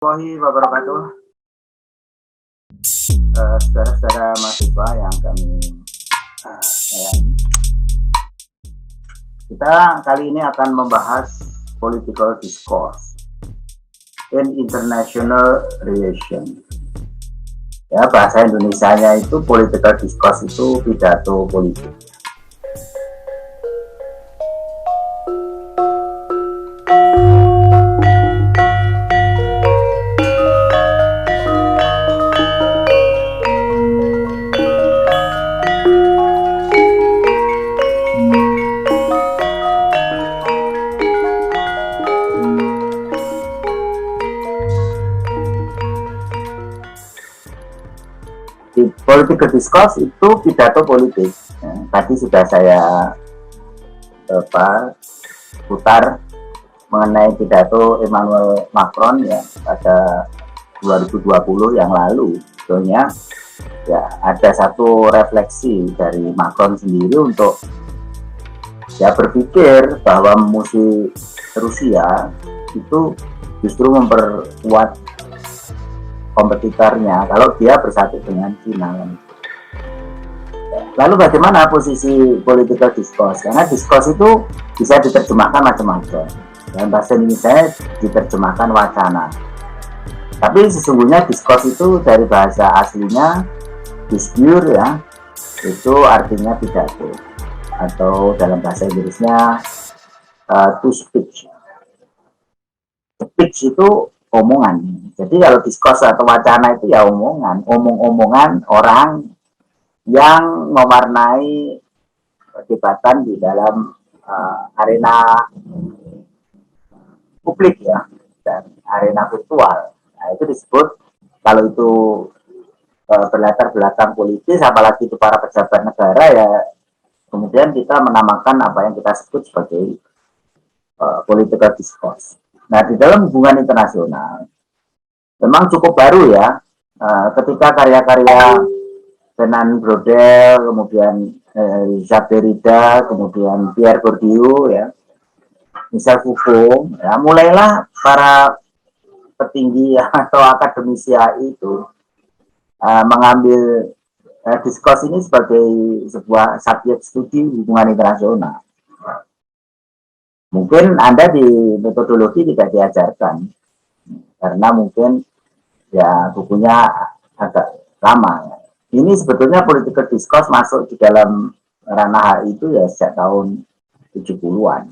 Warahmatullahi wabarakatuh. Saudara-saudara mahasiswa yang kami sayangi, kita kali ini akan membahas political discourse in international relation. Ya, bahasa Indonesianya itu political discourse itu pidato politik. Di political discourse itu pidato politik. Tadi sudah saya putar mengenai pidato Emmanuel Macron ya pada 2020 yang lalu. Sebetulnya ya ada satu refleksi dari Macron sendiri untuk ya berpikir bahwa musuh Rusia itu justru memperkuat kompetitornya kalau dia bersatu dengan China. Lalu bagaimana posisi political discourse? Karena discourse itu bisa diterjemahkan macam-macam. Dalam bahasa Indonesia diterjemahkan wacana. Tapi sesungguhnya discourse itu dari bahasa aslinya discourse ya, itu artinya pidato. Atau dalam bahasa Inggrisnya to speech. Speech itu omongan. Jadi kalau discourse atau wacana itu ya omongan, omong-omongan orang yang mewarnai perdebatan di dalam arena publik ya dan arena virtual. Nah, itu disebut kalau itu berlatar belakang politis, apalagi itu para pejabat negara ya, kemudian kita menamakan apa yang kita sebut sebagai political discourse. Nah, di dalam hubungan internasional memang cukup baru ya, ketika karya-karya Fernand Braudel, kemudian Jacques Derrida, kemudian Pierre Bourdieu, ya, Michel Foucault, ya, mulailah para petinggi atau akademisi itu mengambil diskurs ini sebagai sebuah subjek studi hubungan internasional. Mungkin Anda di metodologi tidak diajarkan, karena mungkin ya bukunya agak lama. Ini sebetulnya political discourse masuk di dalam ranah itu ya sejak tahun 70-an.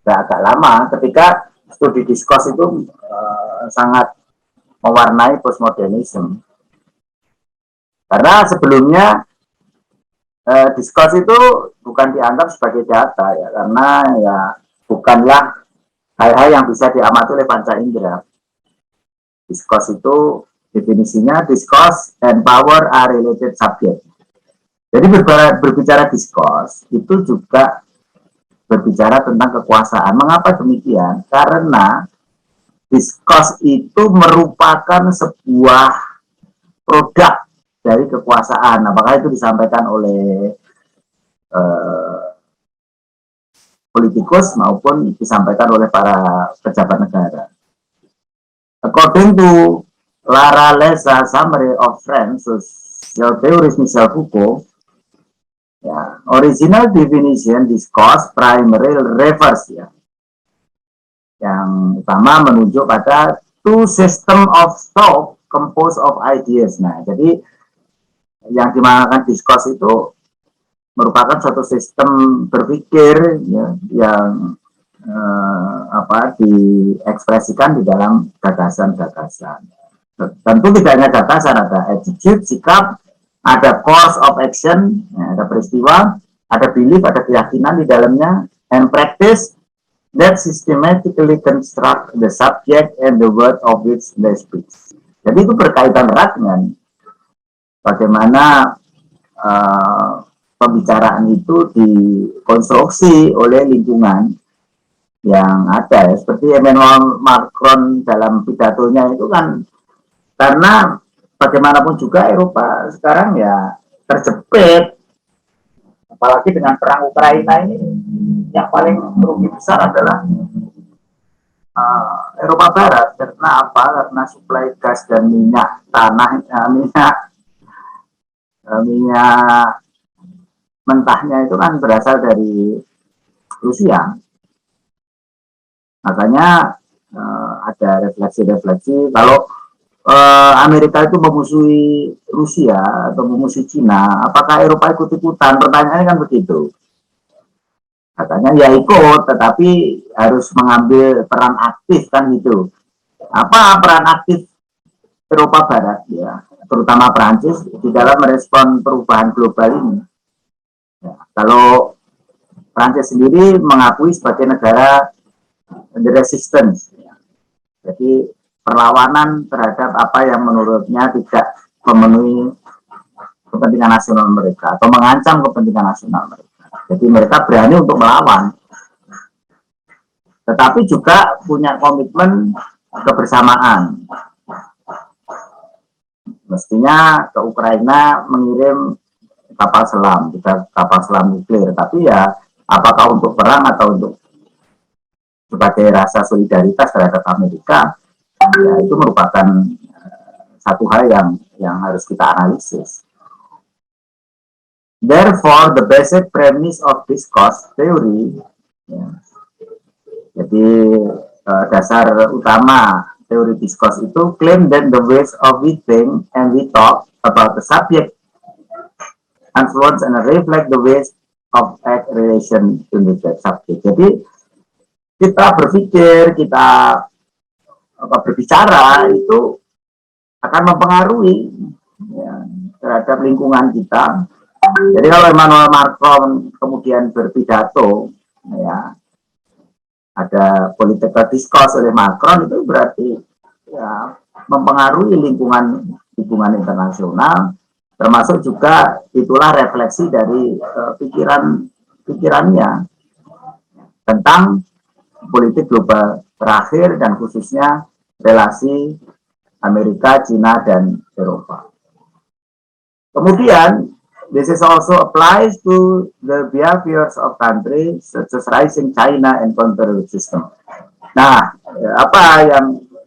Agak lama ketika studi discourse itu sangat mewarnai postmodernisme. Karena sebelumnya discourse itu bukan dianggap sebagai data ya, karena ya bukanlah hal-hal yang bisa diamati oleh panca indera. Discourse itu definisinya discourse and power are related subject. Jadi berbicara discourse itu juga berbicara tentang kekuasaan. Mengapa demikian? Karena discourse itu merupakan sebuah produk dari kekuasaan. Apakah itu disampaikan oleh politikus maupun disampaikan oleh para pejabat negara. According to Lara Lesa Summary of French Social Theories Michel Foucault, ya, original definition discourse primary refers ya, yang utama menunjuk pada two system of thought composed of ideas. Nah, jadi yang dimaksudkan discourse itu merupakan suatu sistem berpikir ya, yang diekspresikan di dalam gagasan-gagasan. Tentu tidak hanya gagasan, ada attitude, sikap, ada course of action, ya, ada peristiwa, ada belief, ada keyakinan di dalamnya, and practice that systematically construct the subject and the word of which they speak. Jadi itu berkaitan erat dengan bagaimana pembicaraan itu dikonstruksi oleh lingkungan yang ada ya. Seperti Emmanuel Macron dalam pidatonya itu kan, karena bagaimanapun juga Eropa sekarang ya terjepit, apalagi dengan perang Ukraina ini, yang paling merugi besar adalah Eropa Barat. Karena apa? Karena suplai gas dan minyak tanah, minyak mentahnya itu kan berasal dari Rusia. Makanya ada refleksi-refleksi kalau Amerika itu memusuhi Rusia atau memusuhi Cina, apakah Eropa ikut-ikutan? Pertanyaannya kan begitu. Katanya ya ikut, tetapi harus mengambil peran aktif kan gitu. Apa peran aktif Eropa Barat ya, terutama Prancis di dalam merespon perubahan global ini? Ya, kalau Prancis sendiri mengakui sebagai negara the resistance, ya. Jadi perlawanan terhadap apa yang menurutnya tidak memenuhi kepentingan nasional mereka atau mengancam kepentingan nasional mereka. Jadi mereka berani untuk melawan, tetapi juga punya komitmen kebersamaan. Mestinya ke Ukraina mengirim kapal selam, juga kapal selam nuklir, tapi ya apakah untuk perang atau untuk sebagai rasa solidaritas terhadap Amerika, ya itu merupakan satu hal yang harus kita analisis. Therefore, the basic premise of discourse theory, ya, jadi dasar utama teori discourse itu claim that the ways of we think and we talk about the subject influence and reflect the ways of act relation to the subject. Jadi kita berpikir, kita berbicara itu akan mempengaruhi ya, terhadap lingkungan kita. Jadi kalau Emmanuel Macron kemudian berpidato, ya ada political discourse oleh Macron, itu berarti ya mempengaruhi lingkungan internasional, termasuk juga itulah refleksi dari pikirannya tentang politik global terakhir dan khususnya relasi Amerika, Cina, dan Eropa. Kemudian, this is also applies to the behaviors of countries such as rising China and counter system. Nah, apa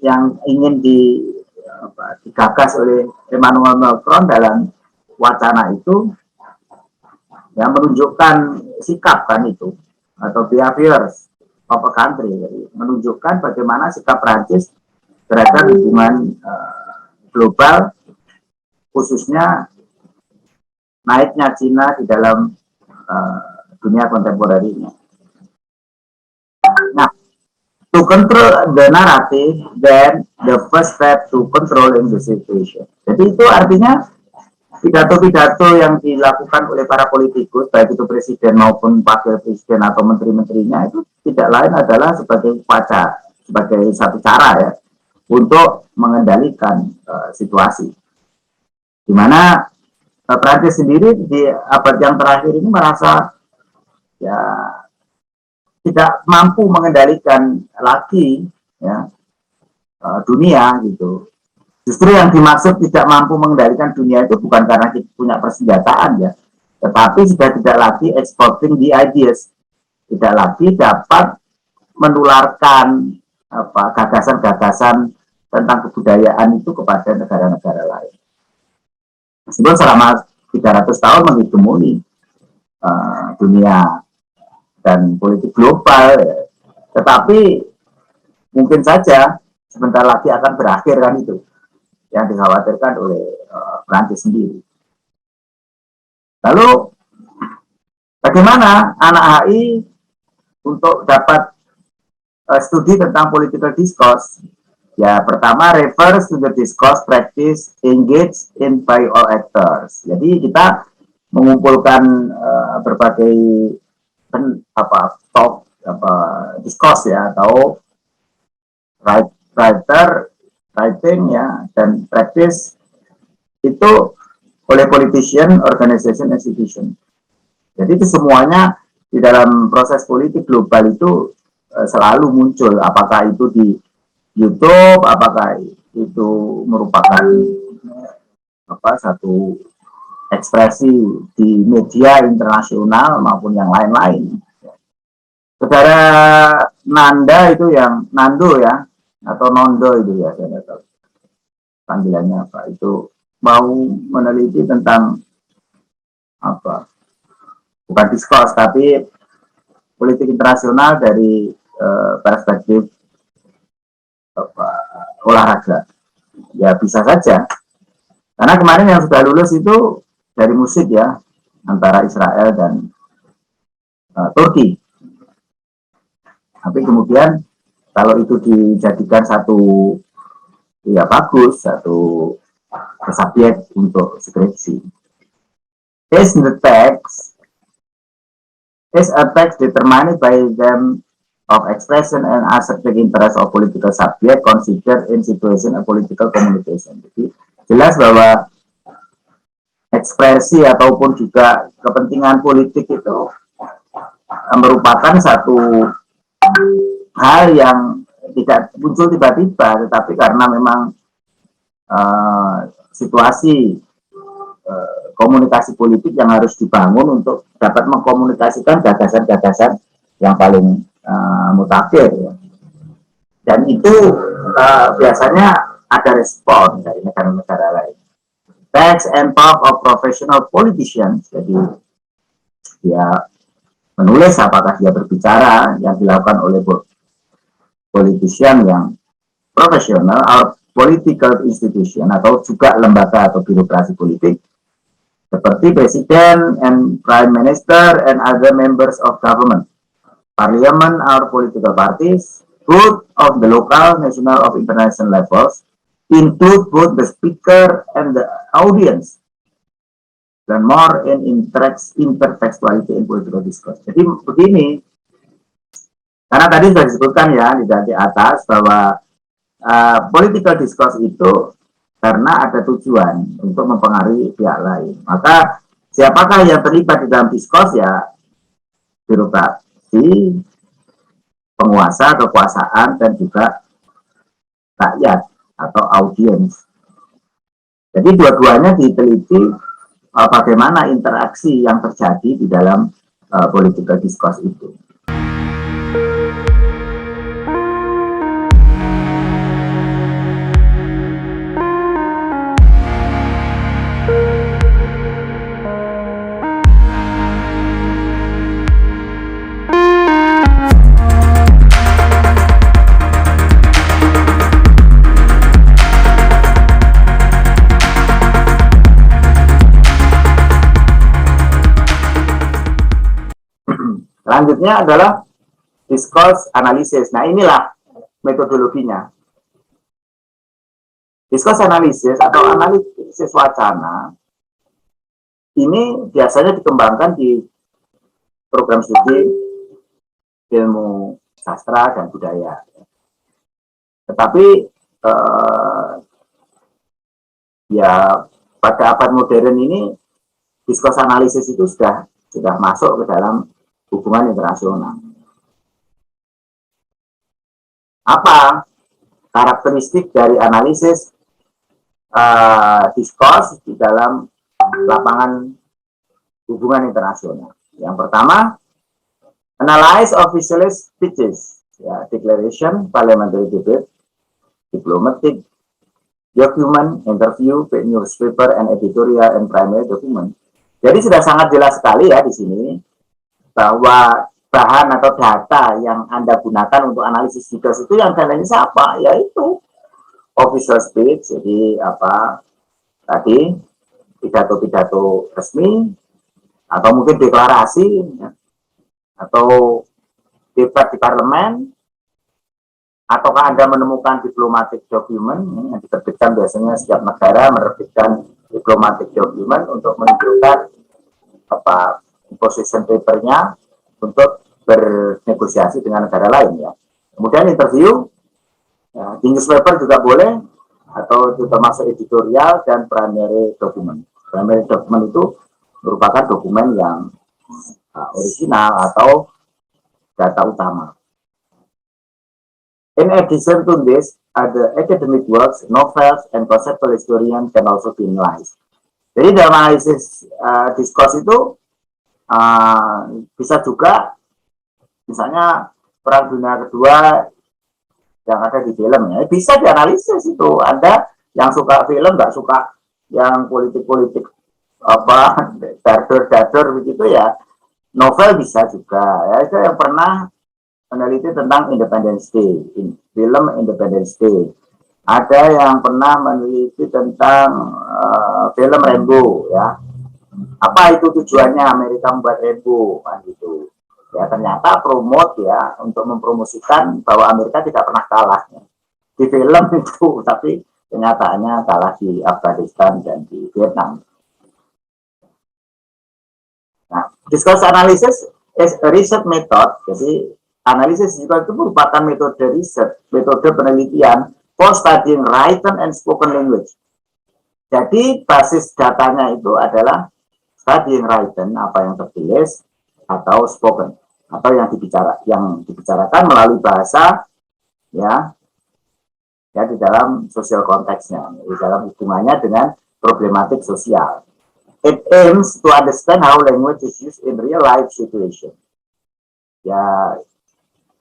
yang ingin digagas oleh Emmanuel Macron dalam wacana itu, yang menunjukkan sikap kan itu, atau behaviors of a country, jadi menunjukkan bagaimana sikap Prancis terhadap hubungan global, khususnya naiknya Cina di dalam dunia kontemporer ini. Nah, to control the narrative, then the first step to controlling the situation. Jadi itu artinya pidato-pidato yang dilakukan oleh para politikus, baik itu presiden maupun wakil presiden atau menteri-menterinya, itu tidak lain adalah sebagai upacara, sebagai satu cara ya untuk mengendalikan situasi. Di mana Prancis sendiri di abad yang terakhir ini merasa ya tidak mampu mengendalikan lagi ya dunia gitu. Justru yang dimaksud tidak mampu mengendalikan dunia itu bukan karena kita punya persenjataan ya, tetapi sudah tidak lagi exporting the ideas, tidak lagi dapat menularkan gagasan-gagasan tentang kebudayaan itu kepada negara-negara lain. Meskipun selama 300 tahun menghegemoni dunia dan politik global, ya, tetapi mungkin saja sebentar lagi akan berakhir kan itu yang dikhawatirkan oleh Prancis sendiri. Lalu bagaimana anak HI untuk dapat studi tentang political discourse? Ya, pertama refers to the discourse practice engaged in by all actors. Jadi kita mengumpulkan berbagai discourse ya, atau writing ya, dan practice itu oleh politician, organization, institution. Jadi itu semuanya di dalam proses politik global itu selalu muncul, apakah itu di YouTube, apakah itu merupakan satu ekspresi di media internasional maupun yang lain-lain. Saudara Nanda itu yang Nando ya, atau Nondo itu ya, saya nggak tahu panggilannya apa, itu mau meneliti tentang apa, bukan diskurs tapi politik internasional dari perspektif apa, olahraga. Ya bisa saja, karena kemarin yang sudah lulus itu dari musik ya, antara Israel dan Turki. Tapi kemudian kalau itu dijadikan satu ya bagus, satu subjek untuk skripsi. Is the text is a text determined by them of expression and assertive interest of political subject considered in situation of political communication. Jadi jelas bahwa ekspresi ataupun juga kepentingan politik itu merupakan satu hal yang tidak muncul tiba-tiba, tetapi karena memang situasi komunikasi politik yang harus dibangun untuk dapat mengkomunikasikan gagasan-gagasan yang paling mutakhir ya. Dan itu biasanya ada respon dari negara-negara lain. Text and talk of professional politicians, jadi dia menulis apakah dia berbicara yang dilakukan oleh politician yang profesional atau political institution atau juga lembaga atau birokrasi politik seperti presiden and prime minister and other members of government, parliament or political parties, both of the local, national, of international levels, include both the speaker and the audience, dan more in intertextuality in political discourse. Jadi begini, karena tadi sudah disebutkan ya di atas bahwa political discourse itu karena ada tujuan untuk mempengaruhi pihak lain. Maka siapakah yang terlibat di dalam discourse ya birokrasi, penguasa, kekuasaan, dan juga rakyat atau audiens. Jadi dua-duanya diteliti bagaimana interaksi yang terjadi di dalam political discourse itu. Selanjutnya adalah discourse analysis. Nah, inilah metodologinya. Discourse analysis atau analisis wacana ini biasanya dikembangkan di program studi ilmu sastra dan budaya. Tetapi ya pada abad modern ini discourse analysis itu sudah masuk ke dalam hubungan internasional. Apa karakteristik dari analisis discourse di dalam lapangan hubungan internasional? Yang pertama, analyze official speeches, ya, declaration, parliamentary debate, diplomatic document, interview, newspaper, and editorial and primary document. Jadi sudah sangat jelas sekali ya di sini bahwa bahan atau data yang Anda gunakan untuk analisis discourse itu yang dananya siapa? Yaitu official speech, jadi apa tadi pidato-pidato resmi atau mungkin deklarasi ya, atau debat di parlemen, ataukah Anda menemukan diplomatic document yang diterbitkan biasanya setiap negara menerbitkan diplomatic document untuk menunjukkan apa position paper-nya untuk bernegosiasi dengan negara lain ya. Kemudian interview, ya, di newspaper juga boleh, atau itu termasuk editorial dan primary document. Primary document itu merupakan dokumen yang original atau data utama. In addition to this, other academic works, novels, and conceptual historian can also be analyzed. Jadi dalam analisis discourse itu bisa juga misalnya Perang Dunia Kedua yang ada di film ya, bisa dianalisis itu. Anda yang suka film, nggak suka yang politik-politik apa dador-dador begitu ya, novel bisa juga ya. Itu yang pernah meneliti tentang Independence Day, film Independence Day. Ada yang pernah meneliti tentang film Rambo ya. Apa itu tujuannya Amerika membuat Rambo kan gitu. Ya ternyata promote ya untuk mempromosikan bahwa Amerika tidak pernah kalah ya, di film itu, tapi kenyataannya kalah di Afghanistan dan di Vietnam. Nah, discourse analysis is a research method. Jadi analisis juga itu merupakan metode riset, metode penelitian for studying written and spoken language. Jadi basis datanya itu adalah studying written, apa yang tertulis, atau spoken, atau yang dibicarakan melalui bahasa ya di dalam sosial konteksnya, di dalam hubungannya dengan problematik sosial. It aims to understand how language is used in real life situation. Ya,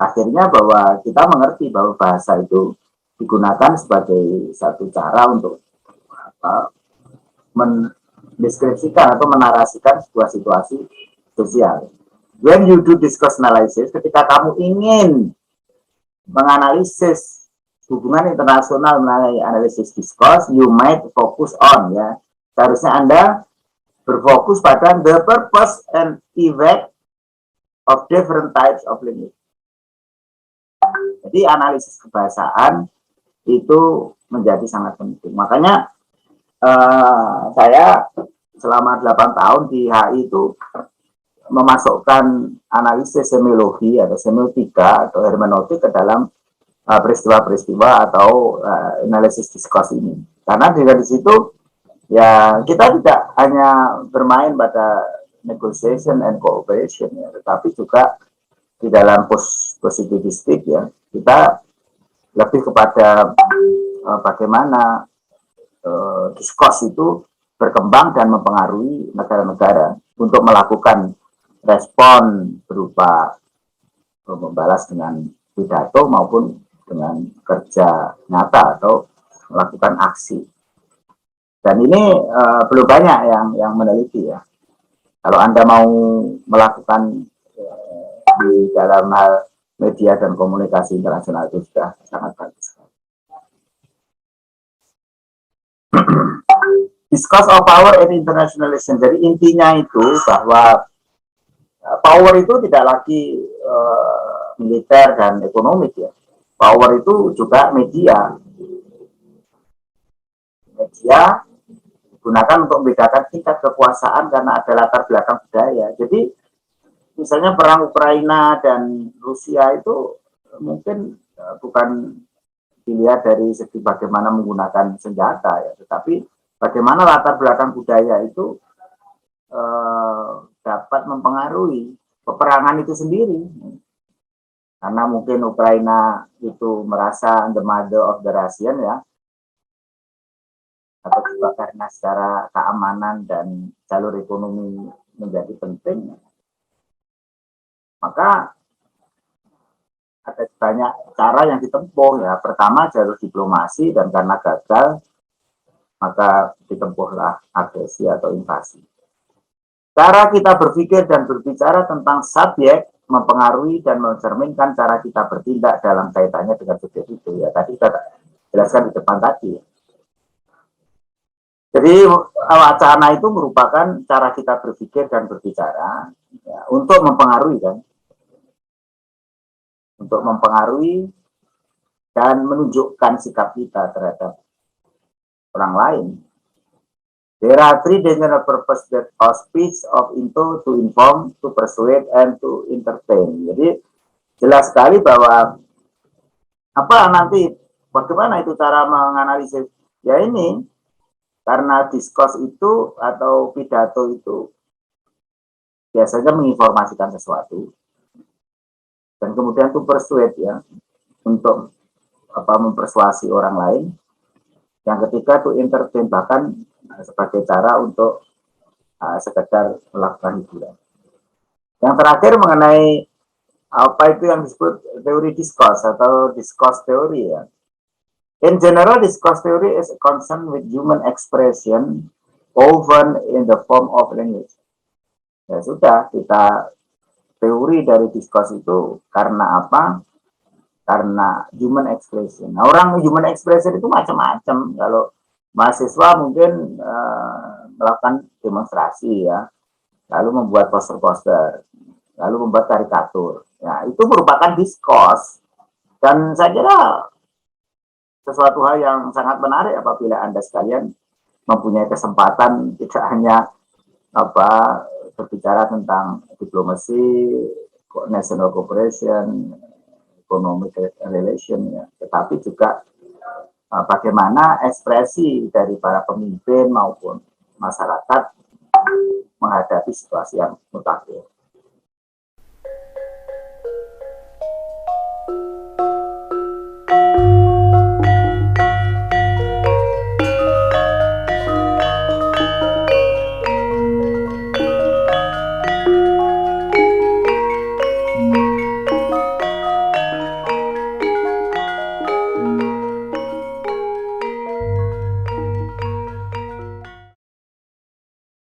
akhirnya bahwa kita mengerti bahwa bahasa itu digunakan sebagai satu cara untuk mendeskripsikan atau menarasikan sebuah situasi sosial. When you do discourse analysis, ketika kamu ingin menganalisis hubungan internasional melalui analisis discourse, you might focus on ya. Seharusnya Anda berfokus pada the purpose and effect of different types of language. Jadi analisis kebahasaan itu menjadi sangat penting. Makanya saya selama 8 tahun di HI itu memasukkan analisis semiologi atau semiotika atau hermeneutik ke dalam peristiwa-peristiwa atau analisis discourse ini. Karena dari situ ya kita tidak hanya bermain pada negotiation and cooperation ya, tetapi juga di dalam positivistik ya, kita lebih kepada bagaimana discourse itu berkembang dan mempengaruhi negara-negara untuk melakukan respon berupa membalas dengan pidato maupun dengan kerja nyata atau melakukan aksi. Dan ini belum banyak yang meneliti ya. Kalau Anda mau melakukan di dalam hal media dan komunikasi internasional itu sudah sangat bagus. Discuss of power and internationalism. Jadi intinya itu bahwa power itu tidak lagi militer dan ekonomik ya. Power itu juga media. Media digunakan untuk membedakan tingkat kekuasaan karena ada latar belakang budaya. Jadi misalnya perang Ukraina dan Rusia itu mungkin bukan dilihat dari segi bagaimana menggunakan senjata ya, tetapi bagaimana latar belakang budaya itu dapat mempengaruhi peperangan itu sendiri. Karena mungkin Ukraina itu merasa the mother of the Russian ya, atau juga karena secara keamanan dan jalur ekonomi menjadi penting, maka ada banyak cara yang ditempuh ya. Pertama jalur diplomasi, dan karena gagal maka ditempuhlah agresi atau invasi. Cara kita berpikir dan berbicara tentang subjek mempengaruhi dan mencerminkan cara kita bertindak dalam kaitannya dengan subjek itu ya. Tadi kita jelaskan di depan tadi. Jadi wacana itu merupakan cara kita berpikir dan berbicara ya, untuk mempengaruhi kan, untuk mempengaruhi dan menunjukkan sikap kita terhadap orang lain. There are three general purposes that of speech of into to inform, to persuade, and to entertain. Jadi jelas sekali bahwa apa nanti bagaimana itu cara menganalisis ya ini. Karena discourse itu atau pidato itu biasanya menginformasikan sesuatu, dan kemudian itu persuade ya, untuk mempersuasi orang lain. Yang ketiga itu entertain, bahkan sebagai cara untuk sekedar melakukan hiburan. Yang terakhir mengenai Apa itu yang disebut teori discourse atau discourse teori ya? In general, discourse theory is concerned with human expression woven in the form of language. Ya sudah, kita teori dari discourse itu karena apa? Karena human expression. Nah, orang human expression itu macam-macam. Kalau mahasiswa mungkin melakukan demonstrasi ya, lalu membuat poster-poster, lalu membuat karikatur. Ya, itu merupakan discourse. Dan saya kira sesuatu hal yang sangat menarik apabila Anda sekalian mempunyai kesempatan tidak hanya apa berbicara tentang diplomasi, national cooperation, economic relation ya, tetapi juga bagaimana ekspresi dari para pemimpin maupun masyarakat menghadapi situasi yang mutakhir.